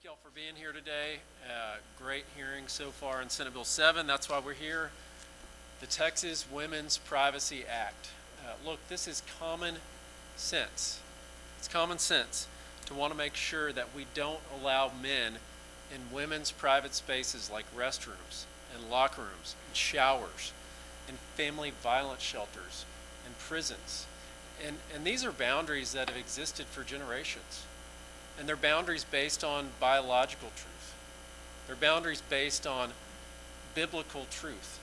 Thank y'all for being here today. Great hearing so far in Senate Bill 7. That's why we're here. The Texas Women's Privacy Act. Look, this is common sense. It's common sense to want to make sure that we don't allow men in women's private spaces like restrooms and locker rooms and showers and family violence shelters and prisons. And these are boundaries that have existed for generations. And they're boundaries based on biological truth. They're boundaries based on biblical truth.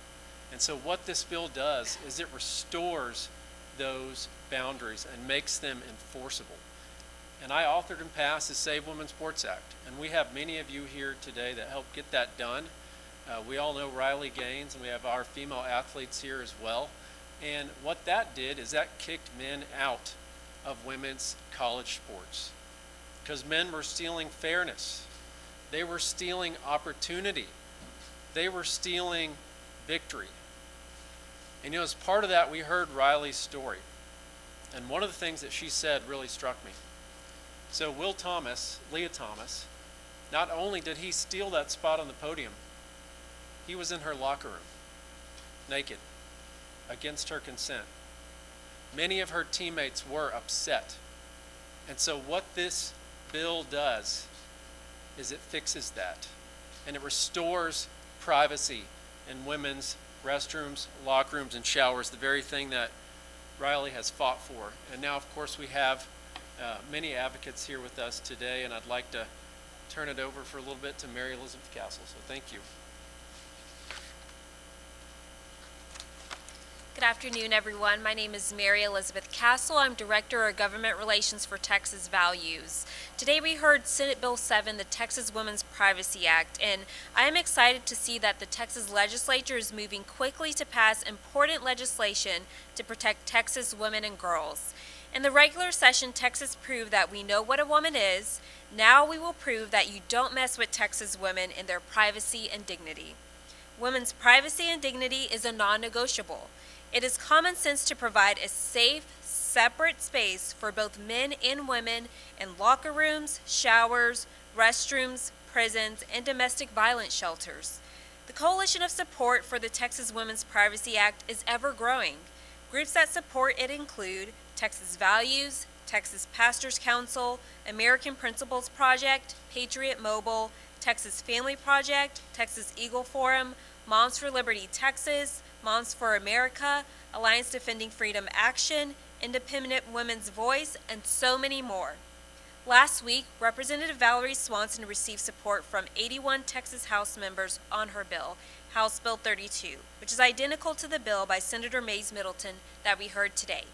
And so what this bill does is it restores those boundaries and makes them enforceable. And I authored and passed the Save Women's Sports Act. And we have many of you here today that helped get that done. We all know Riley Gaines, and we have our female athletes here as well. And what that did is that kicked men out of women's college sports. Because men were stealing fairness. They were stealing opportunity. They were stealing victory. And as part of that, we heard Riley's story. And one of the things that she said really struck me. So Leah Thomas, not only did he steal that spot on the podium, he was in her locker room, naked, against her consent. Many of her teammates were upset. And so what this bill does is it fixes that, and it restores privacy in women's restrooms, locker rooms, and showers, the very thing that Riley has fought for. And now, of course, we have many advocates here with us today, and I'd like to turn it over for a little bit to Mary Elizabeth Castle. So thank you. Good afternoon, everyone. My name is Mary Elizabeth Castle. I'm Director of Government Relations for Texas Values. Today we heard Senate Bill 7, the Texas Women's Privacy Act, and I am excited to see that the Texas legislature is moving quickly to pass important legislation to protect Texas women and girls. In the regular session, Texas proved that we know what a woman is. Now we will prove that you don't mess with Texas women in their privacy and dignity. Women's privacy and dignity is a non-negotiable. It is common sense to provide a safe, separate space for both men and women in locker rooms, showers, restrooms, prisons, and domestic violence shelters. The coalition of support for the Texas Women's Privacy Act is ever growing. Groups that support it include Texas Values, Texas Pastors Council, American Principles Project, Patriot Mobile, Texas Family Project, Texas Eagle Forum, Moms for Liberty Texas, Moms for America, Alliance Defending Freedom Action, Independent Women's Voice, and so many more. Last week, Representative Valerie Swanson received support from 81 Texas House members on her bill, House Bill 32, which is identical to the bill by Senator Mays Middleton that we heard today.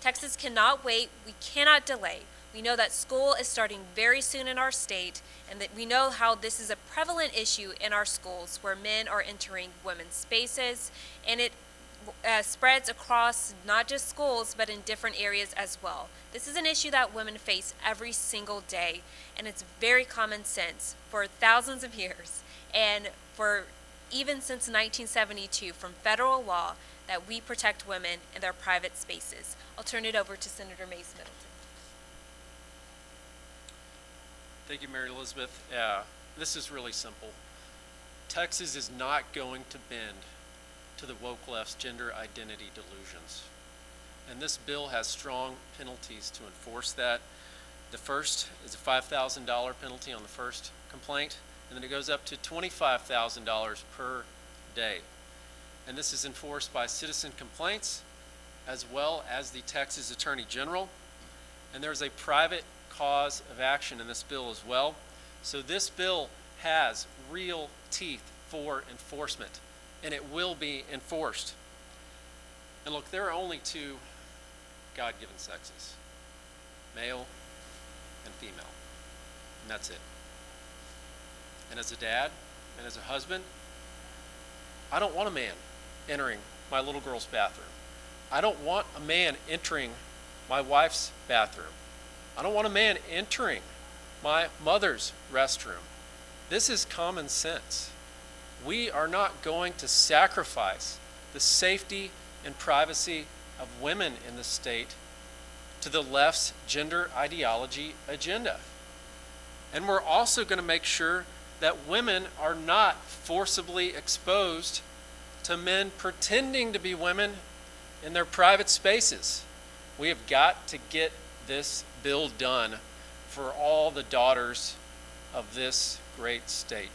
Texas cannot wait. We cannot delay. We know that school is starting very soon in our state, and that we know how this is a prevalent issue in our schools where men are entering women's spaces, and it spreads across not just schools but in different areas as well. This is an issue that women face every single day, and it's very common sense for thousands of years and for even since 1972 from federal law that we protect women in their private spaces. I'll turn it over to Senator Mays Middleton. Thank you, Mary Elizabeth. This is really simple. Texas is not going to bend to the woke left's gender identity delusions. And this bill has strong penalties to enforce that. The first is a $5,000 penalty on the first complaint, and then it goes up to $25,000 per day. And this is enforced by citizen complaints as well as the Texas Attorney General. And there's a private cause of action in this bill as well. So this bill has real teeth for enforcement, and it will be enforced. And look, there are only two God-given sexes, male and female, and that's it. And as a dad and as a husband, I don't want a man entering my little girl's bathroom. I don't want a man entering my wife's bathroom. I don't want a man entering my mother's restroom. This is common sense. We are not going to sacrifice the safety and privacy of women in the state to the left's gender ideology agenda. And we're also going to make sure that women are not forcibly exposed to men pretending to be women in their private spaces. We have got to get this bill done for all the daughters of this great state.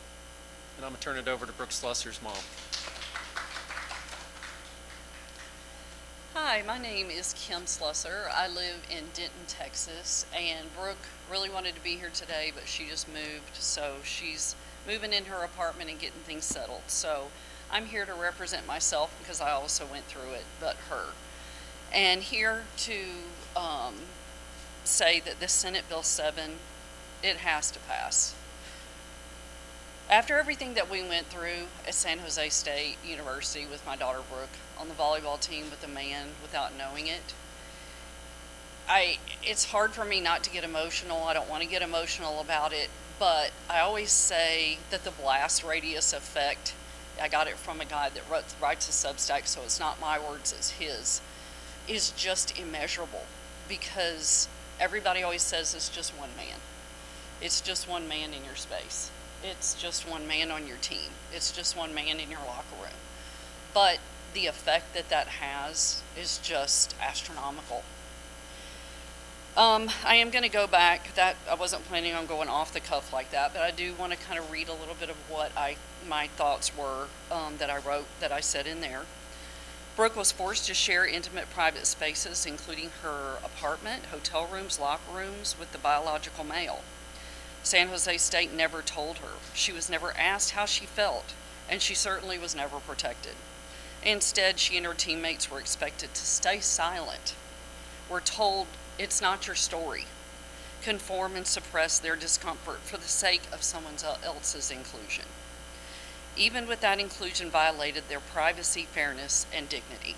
And I'm going to turn it over to Brooke Slusser's mom. Hi, my name is Kim Slusser. I live in Denton, Texas, and Brooke really wanted to be here today, but she just moved, so she's moving in her apartment and getting things settled. So I'm here to represent myself because I also went through it, but her. And here to say that this Senate Bill 7, it has to pass. After everything that we went through at San Jose State University with my daughter Brooke on the volleyball team with a man without knowing it, it's hard for me not to get emotional. I don't want to get emotional about it, but I always say that the blast radius effect, I got it from a guy that writes a Substack, so it's not my words, it's his, is just immeasurable, because everybody always says it's just one man. It's just one man in your space. It's just one man on your team. It's just one man in your locker room. But the effect that that has is just astronomical. I am going to go back. That I wasn't planning on going off the cuff like that, but I do want to kind of read a little bit of what my thoughts were that I wrote, that I said in there. Brooke was forced to share intimate private spaces, including her apartment, hotel rooms, locker rooms, with the biological male. San Jose State never told her. She was never asked how she felt, and she certainly was never protected. Instead, she and her teammates were expected to stay silent. We're told, it's not your story. Conform and suppress their discomfort for the sake of someone else's inclusion. Even with that inclusion violated their privacy, fairness, and dignity.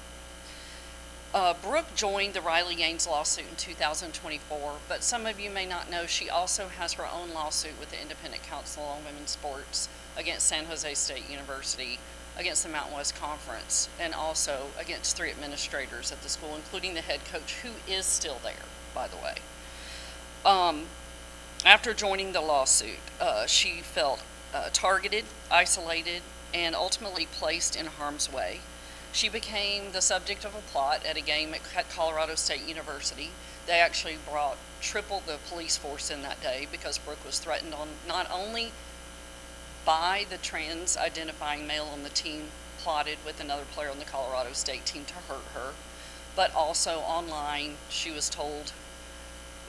Brooke joined the Riley Yanes lawsuit in 2024, but some of you may not know she also has her own lawsuit with the Independent Council on Women's Sports against San Jose State University, against the Mountain West Conference, and also against 3 administrators at the school, including the head coach, who is still there, by the way. After joining the lawsuit, she felt targeted, isolated, and ultimately placed in harm's way. She became the subject of a plot at a game at Colorado State University. They actually brought triple the police force in that day because Brooke was threatened on not only by the trans-identifying male on the team, plotted with another player on the Colorado State team to hurt her, but also online she was told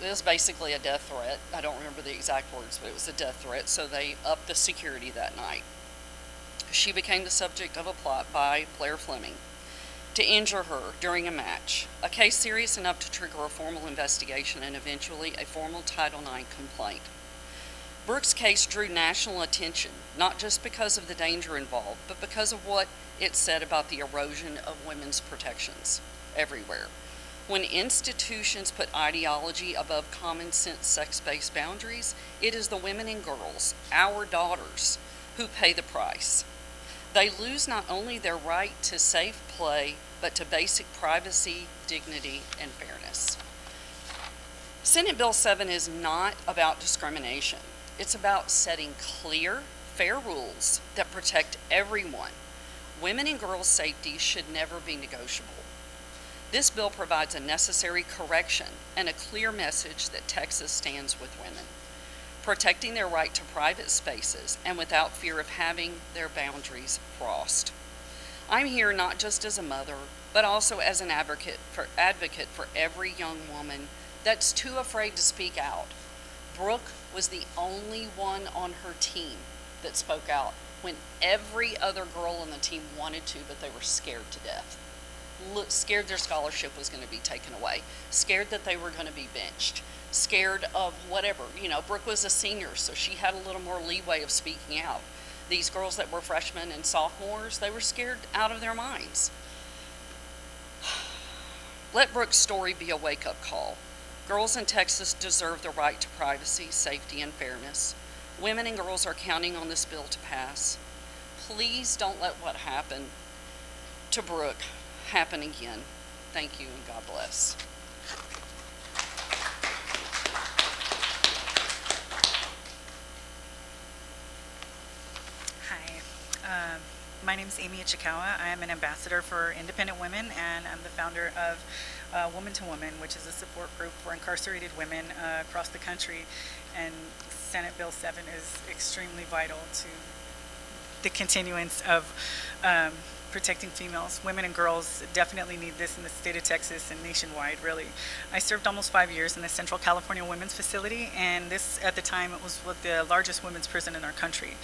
it was basically a death threat. I don't remember the exact words, but it was a death threat, so they upped the security that night. She became the subject of a plot by Blair Fleming to injure her during a match, a case serious enough to trigger a formal investigation and eventually a formal Title IX complaint. Brooke's case drew national attention, not just because of the danger involved, but because of what it said about the erosion of women's protections everywhere. When institutions put ideology above common sense sex-based boundaries, it is the women and girls, our daughters, who pay the price. They lose not only their right to safe play, but to basic privacy, dignity, and fairness. Senate Bill 7 is not about discrimination. It's about setting clear, fair rules that protect everyone. Women and girls' safety should never be negotiable. This bill provides a necessary correction and a clear message that Texas stands with women, protecting their right to private spaces and without fear of having their boundaries crossed. I'm here not just as a mother, but also as an advocate for every young woman that's too afraid to speak out. Brooke was the only one on her team that spoke out when every other girl on the team wanted to, but they were scared to death. Scared their scholarship was going to be taken away, scared that they were going to be benched, scared of whatever. Brooke was a senior, so she had a little more leeway of speaking out. These girls that were freshmen and sophomores, they were scared out of their minds. Let Brooke's story be a wake-up call. Girls in Texas deserve the right to privacy, safety, and fairness. Women and girls are counting on this bill to pass. Please don't let what happened to Brooke happen again. Thank you, and God bless. Amy Ichikawa. I am an ambassador for independent women, and I'm the founder of Woman to Woman, which is a support group for incarcerated women across the country. And Senate Bill 7 is extremely vital to the continuance of protecting females. Women and girls definitely need this in the state of Texas and nationwide, really. I served almost 5 years in the Central California Women's Facility, and this, at the time, it was the largest women's prison in our country.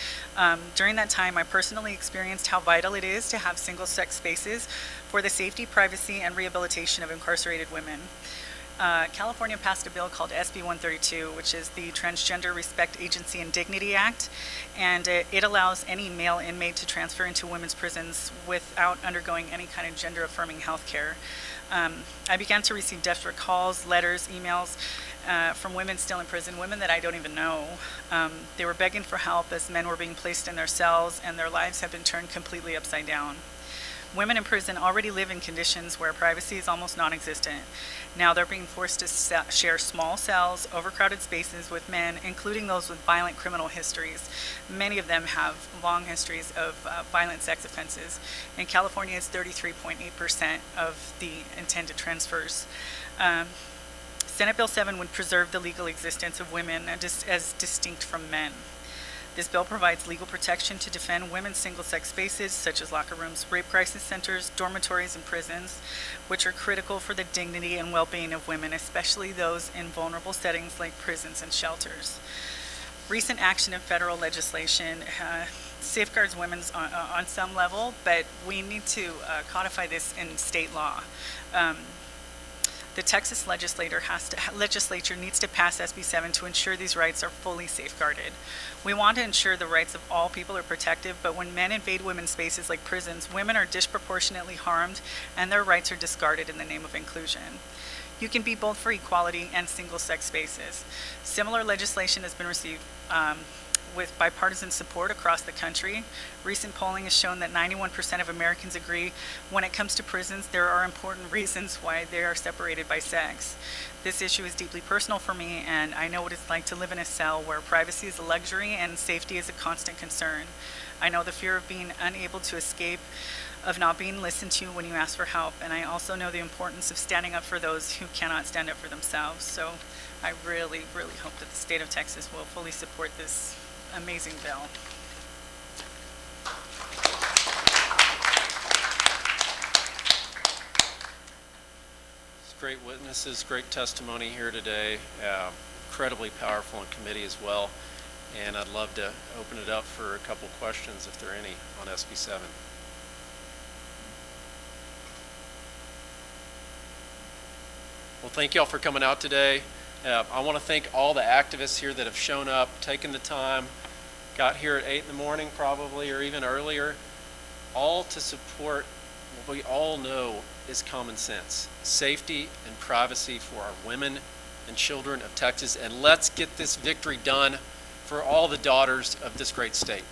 During that time, I personally experienced how vital it is to have single-sex spaces for the safety, privacy, and rehabilitation of incarcerated women. California passed a bill called SB132, which is the Transgender Respect Agency and Dignity Act, and it allows any male inmate to transfer into women's prisons without undergoing any kind of gender-affirming health care. I began to receive desperate calls, letters, emails from women still in prison, women that I don't even know. They were begging for help as men were being placed in their cells, and their lives have been turned completely upside down. Women in prison already live in conditions where privacy is almost non-existent. Now they're being forced to share small cells, overcrowded spaces with men, including those with violent criminal histories. Many of them have long histories of violent sex offenses. In California, it's 33.8% of the intended transfers. Senate Bill 7 would preserve the legal existence of women as distinct from men. This bill provides legal protection to defend women's single-sex spaces, such as locker rooms, rape crisis centers, dormitories, and prisons, which are critical for the dignity and well-being of women, especially those in vulnerable settings like prisons and shelters. Recent action in federal legislation safeguards women on some level, but we need to codify this in state law. The Texas legislature needs to pass SB7 to ensure these rights are fully safeguarded. We want to ensure the rights of all people are protected, but when men invade women's spaces like prisons, women are disproportionately harmed and their rights are discarded in the name of inclusion. You can be both for equality and single-sex spaces. Similar legislation has been received with bipartisan support across the country. Recent polling has shown that 91% of Americans agree when it comes to prisons, there are important reasons why they are separated by sex. This issue is deeply personal for me, and I know what it's like to live in a cell where privacy is a luxury and safety is a constant concern. I know the fear of being unable to escape, of not being listened to when you ask for help, and I also know the importance of standing up for those who cannot stand up for themselves. So I really, really hope that the state of Texas will fully support this amazing bill. It's great witnesses, great testimony here today, incredibly powerful in committee as well, and I'd love to open it up for a couple questions if there are any on SB7. Well, thank y'all for coming out today. I want to thank all the activists here that have shown up, taken the time, got here at 8 in the morning probably, or even earlier, all to support what we all know is common sense: safety and privacy for our women and children of Texas. And let's get this victory done for all the daughters of this great state.